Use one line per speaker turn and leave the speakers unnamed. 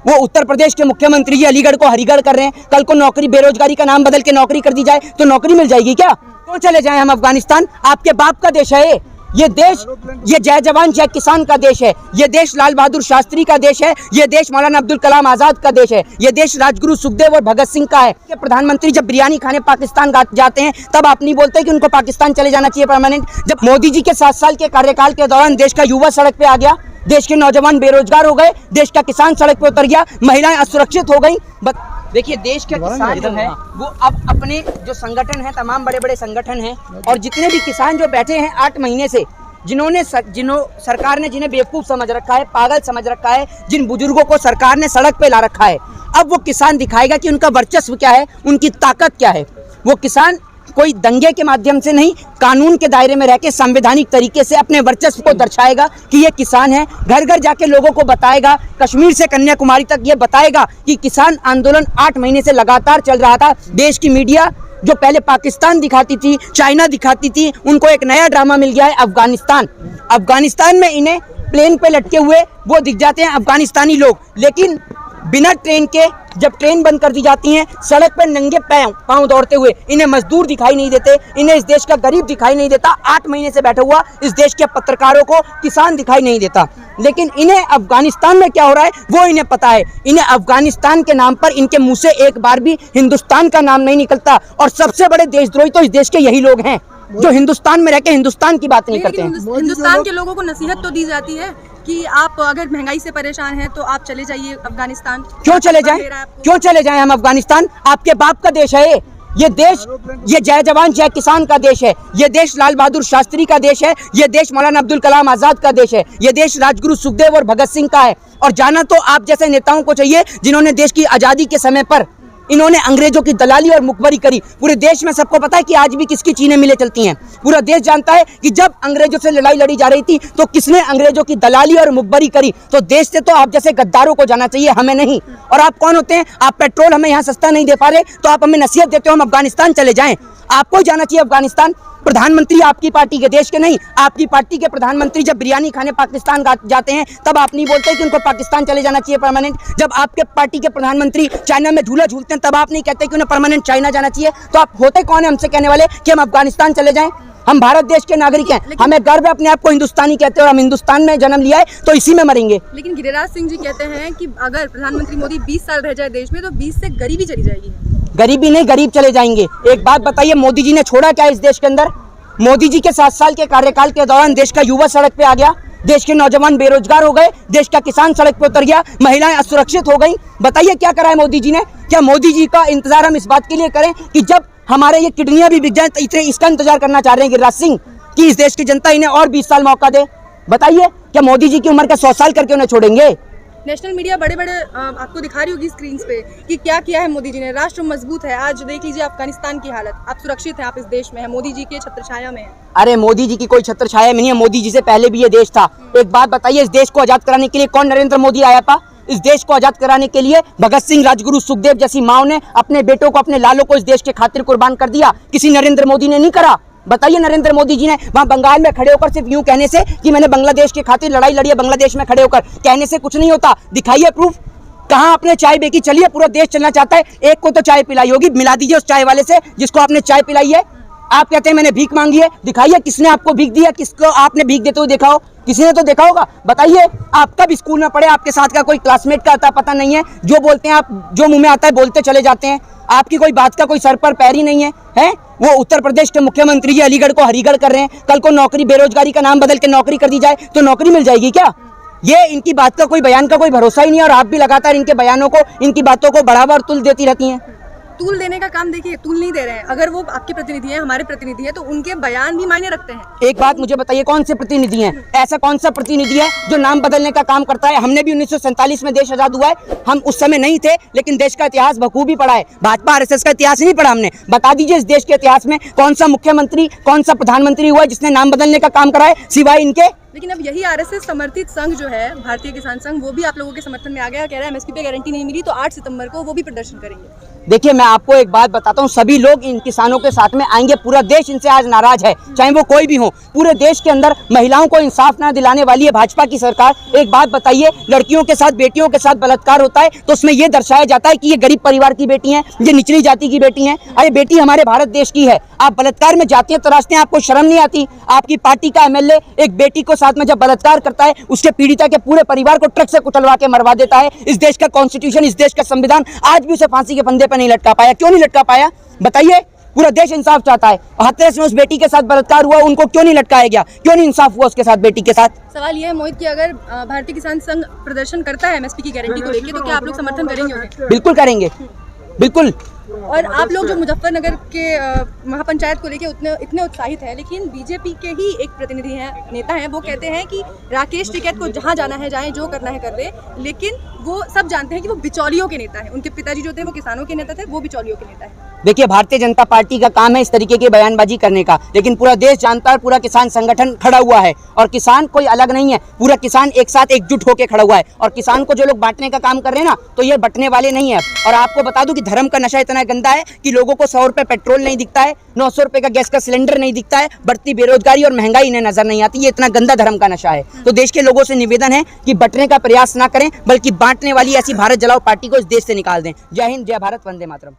वो उत्तर प्रदेश के मुख्यमंत्री जी अलीगढ़ को हरिगढ़ कर रहे हैं। कल को नौकरी, बेरोजगारी का नाम बदल के नौकरी कर दी जाए तो नौकरी मिल जाएगी क्या? क्यों चले जाएं हम अफगानिस्तान? आपके बाप का देश है ये देश, ये जय जवान जय किसान का देश है, ये देश लाल बहादुर शास्त्री का देश है, ये देश मौलाना अब्दुल कलाम आजाद का देश है, ये देश राजगुरु सुखदेव और भगत सिंह का है। ये प्रधानमंत्री जब बिरयानी खाने पाकिस्तान जाते हैं तब आप नहीं बोलते कि उनको पाकिस्तान चले जाना चाहिए परमानेंट। जब मोदी जी के 7 साल के कार्यकाल के दौरान देश का युवा सड़क पे आ गया, देश के नौजवान बेरोजगार हो गए, देश का किसान सड़क पे उतर गया, महिलाएं असुरक्षित हो गई। देखिए देश के किसान जो है वो अब अपने जो संगठन है, तमाम बड़े बड़े संगठन हैं और जितने भी किसान जो बैठे हैं 8 महीने से, सरकार ने जिन्हें बेवकूफ़ समझ रखा है, पागल समझ रखा है, जिन बुजुर्गों को सरकार ने सड़क पे ला रखा है, अब वो किसान दिखाएगा कि उनका वर्चस्व क्या है, उनकी ताकत क्या है। वो किसान कोई दंगे के माध्यम से नहीं, कानून के दायरे में रह के संवैधानिक तरीके से अपने वर्चस्व को दर्शाएगा कि ये किसान है। घर घर जाके लोगों को बताएगा, कश्मीर से कन्याकुमारी तक ये बताएगा कि किसान आंदोलन 8 महीने से लगातार चल रहा था। देश की मीडिया जो पहले पाकिस्तान दिखाती थी, चाइना दिखाती थी, उनको एक नया ड्रामा मिल गया है अफगानिस्तान। अफगानिस्तान में इन्हें प्लेन पे लटके हुए वो दिख जाते हैं अफगानिस्तानी लोग, लेकिन बिना ट्रेन के जब ट्रेन बंद कर दी जाती है, सड़क पर नंगे पांव दौड़ते हुए इन्हें मजदूर दिखाई नहीं देते, इन्हें इस देश का गरीब दिखाई नहीं देता। 8 महीने से बैठा हुआ इस देश के पत्रकारों को किसान दिखाई नहीं देता, लेकिन इन्हें अफगानिस्तान में क्या हो रहा है वो इन्हें पता है। इन्हें अफगानिस्तान के नाम पर इनके मुंह से एक बार भी हिंदुस्तान का नाम नहीं निकलता और सबसे बड़े देशद्रोही तो इस देश के यही लोग हैं जो हिंदुस्तान में रह के हिंदुस्तान की बात नहीं करते हैं।
हिंदुस्तान के लोगों को नसीहत तो दी जाती है कि आप अगर महंगाई से परेशान हैं तो आप चले जाइए अफगानिस्तान।
क्यों चले जाएं? क्यों चले जाएं हम अफगानिस्तान? आपके बाप का देश है ये देश, ये जय जवान जय किसान का देश है, ये देश लाल बहादुर शास्त्री का देश है, ये देश मौलाना अब्दुल कलाम आजाद का देश है, ये देश राजगुरु सुखदेव और भगत सिंह का है। और जाना तो आप जैसे नेताओं को चाहिए जिन्होंने देश की आज़ादी के समय पर इन्होंने अंग्रेजों की दलाली और मुखबरी करी। पूरे देश में सबको पता है कि आज भी किसकी चीनी मिलें चलती हैं। पूरा देश जानता है कि जब अंग्रेजों से लड़ाई लड़ी जा रही थी तो किसने अंग्रेजों की दलाली और मुखबरी करी। तो देश से तो आप जैसे गद्दारों को जाना चाहिए, हमें नहीं। और आप कौन होते हैं? आप पेट्रोल हमें यहाँ सस्ता नहीं दे पा रहे तो आप हमें नसीहत देते हो हम अफगानिस्तान चले जाएं। आपको जाना चाहिए अफगानिस्तान। प्रधानमंत्री आपकी पार्टी के, देश के नहीं, आपकी पार्टी के प्रधानमंत्री जब बिरयानी खाने पाकिस्तान जाते हैं तब आप नहीं बोलते कि उनको पाकिस्तान चले जाना चाहिए परमानेंट। जब आपके पार्टी के प्रधानमंत्री चाइना में झूला झूलते हैं तब आप नहीं कहते कि उन्हें परमानेंट चाइना जाना चाहिए। तो आप होते कौन है हमसे कहने वाले कि हम अफगानिस्तान चले जाएं? हम भारत देश के नागरिक हैं, हमें गर्व है अपने आप को हिंदुस्तानी कहते हैं और हम हिंदुस्तान में जन्म लिया है तो इसी में मरेंगे।
लेकिन गिरिराज सिंह जी कहते हैं कि अगर प्रधानमंत्री मोदी 20 साल रह जाए देश में तो 20 से गरीबी चली जाएगी।
गरीबी नहीं, गरीब चले जाएंगे। एक बात बताइए, मोदी जी ने छोड़ा क्या इस देश के अंदर? मोदी जी के 7 साल के कार्यकाल के दौरान देश का युवा सड़क पे आ गया, देश के नौजवान बेरोजगार हो गए, देश का किसान सड़क पे उतर गया, महिलाएं असुरक्षित हो गई। बताइए क्या करा है मोदी जी ने? क्या मोदी जी का इंतजार हम इस बात के लिए करें कि जब हमारे ये किडनियां भी बिक जाए तो इतने इसका इंतजार करना चाह रहे हैं गिरिराज सिंह कि इस देश की जनता इन्हें और 20 साल मौका दे? बताइए क्या मोदी जी की उम्र का 100 साल करके उन्हें छोड़ेंगे?
नेशनल मीडिया बड़े बड़े आपको दिखा रही होगी स्क्रीन पे कि क्या किया है मोदी जी ने। राष्ट्र मजबूत है। आज देख लीजिए अफगानिस्तान की हालत, आप सुरक्षित हैं, आप इस देश में हैं, मोदी जी के छत्रछाया में हैं।
अरे मोदी जी की कोई छत्रछाया में नहीं है, मोदी जी से पहले भी ये देश था। एक बात बताइए, इस देश को आजाद कराने के लिए कौन नरेंद्र मोदी आया था? इस देश को आजाद कराने के लिए भगत सिंह, राजगुरु सुखदेव जैसी माओ ने अपने बेटों को, अपने लालों को इस देश के खातिर कुर्बान कर दिया। किसी नरेंद्र मोदी ने नहीं करा। बताइए नरेंद्र मोदी जी ने वहां बंगाल में खड़े होकर सिर्फ यूं कहने से कि मैंने बांग्लादेश के खातिर लड़ाई लड़ी है, बांग्लादेश में खड़े होकर कहने से कुछ नहीं होता। दिखाइए प्रूफ। कहां आपने चाय बेची? चलिए पूरा देश चलना चाहता है, एक को तो चाय पिलाई होगी, मिला दीजिए उस चाय वाले से जिसको आपने चाय पिलाई है। आप कहते हैं मैंने भीख मांगी है, दिखाइए किसने आपको भीख दी है, किसको आपने भीख देते हुए देखा हो? किसी ने तो देखा होगा। बताइए, आप कब स्कूल में पढ़े? आपके साथ का कोई क्लासमेट का आता पता नहीं है? जो बोलते हैं आप, जो मुंह में आता है बोलते चले जाते हैं। आपकी कोई बात का कोई सर पर पैर ही नहीं है, हैं? वो उत्तर प्रदेश के मुख्यमंत्री जी अलीगढ़ को हरिगढ़ कर रहे हैं। कल को नौकरी, बेरोजगारी का नाम बदल के नौकरी कर दी जाए तो नौकरी मिल जाएगी क्या? ये इनकी बात का कोई बयान का कोई भरोसा ही नहीं है और आप भी लगातार इनके बयानों को, इनकी बातों को बढ़ावा और तुल देती रहती हैं।
तूल देने का काम देखिए, तूल नहीं दे रहे हैं। अगर वो आपके प्रतिनिधि हैं, हमारे प्रतिनिधि हैं, तो उनके बयान भी मायने रखते हैं।
एक बात मुझे बताइए, कौन से प्रतिनिधि हैं? ऐसा कौन सा प्रतिनिधि है जो नाम बदलने का काम करता है? हमने भी 1947 में देश आजाद हुआ है, हम उस समय नहीं थे, लेकिन देश का इतिहास बखूबी पढ़ा है। भाजपा आरएसएस का इतिहास नहीं पढ़ा हमने। बता दीजिए इस देश के इतिहास में कौन सा मुख्यमंत्री, कौन सा प्रधानमंत्री हुआ है जिसने नाम बदलने का काम करा है सिवाय इनके?
लेकिन अब यही आरएसएस समर्थित संघ जो है भारतीय किसान संघ, वो भी आप लोगों के समर्थन में आ गया, कह रहा है एमएसपी पे गारंटी नहीं मिली तो 8 सितंबर को वो भी प्रदर्शन करेंगे।
देखिए, मैं आपको एक बात बताता हूँ, सभी लोग इन किसानों के साथ में आएंगे। पूरा देश इनसे आज नाराज है, चाहे वो कोई भी हो। पूरे देश के अंदर महिलाओं को इंसाफ ना दिलाने वाली है भाजपा की सरकार। एक बात बताइए, लड़कियों के साथ, बेटियों के साथ बलात्कार होता है तो उसमें ये दर्शाया जाता है कि ये गरीब परिवार की बेटी हैं, ये निचली जाति की बेटी हैं। अरे बेटी हमारे भारत देश की है, आप बलात्कार में जातियां तराशते हैं, आपको शर्म नहीं आती? आपकी पार्टी का एमएलए एक बेटी को साथ में जब बलात्कार करता है, उसके पीड़िता के पूरे परिवार को ट्रक से कुचलवा के मरवा देता है। इस देश का कॉन्स्टिट्यूशन, इस देश का संविधान आज भी उसे फांसी के फंदे पर नहीं लटका पाया। क्यों नहीं लटका पाया बताइए? पूरा देश इंसाफ चाहता है। हत्यारे में उस बेटी के साथ बलात्कार हुआ, उनको क्यों नहीं लटकाया गया? क्यों नहीं इंसाफ हुआ उसके साथ, बेटी के साथ?
सवाल ये है मोहित कि अगर भारतीय किसान संघ प्रदर्शन करता है एमएसपी की गारंटी को लेकर, तो क्या आप लोग समर्थन करेंगे उन्हें?
बिल्कुल करेंगे, बिल्कुल।
और आप लोग जो मुजफ्फरनगर के महापंचायत को लेकर इतने उत्साहित है, लेकिन बीजेपी के ही एक प्रतिनिधि हैं, नेता हैं, वो कहते हैं कि राकेश टिकैत को जहां जाना है जाएं, जो करना है कर ले, लेकिन वो सब जानते हैं कि वो बिचौलियों के नेता हैं। उनके पिताजी जो थे वो किसानों के नेता थे, वो बिचौलियों के नेता हैं।
देखिए, भारतीय जनता पार्टी का काम है इस तरीके की बयानबाजी करने का, लेकिन पूरा देश जानता है, पूरा किसान संगठन खड़ा हुआ है और किसान कोई अलग नहीं है। पूरा किसान एक साथ एकजुट होकर खड़ा हुआ है और किसान को जो लोग बांटने का काम कर रहे हैं ना, तो ये बंटने वाले नहीं है। और आपको बता दूं कि धर्म का नशा इतना गंदा है कि लोगों को 100 रुपए पेट्रोल नहीं दिखता है, 900 रुपए का गैस का सिलेंडर नहीं दिखता है, बढ़ती बेरोजगारी और महंगाई इन्हें नजर नहीं आती। ये इतना गंदा धर्म का नशा है। तो देश के लोगों से निवेदन है कि बंटने का प्रयास ना करें, बल्कि बांटने वाली ऐसी भारत जलाओ पार्टी को इस देश से निकाल दें। जय हिंद, जय भारत, वंदे मातरम।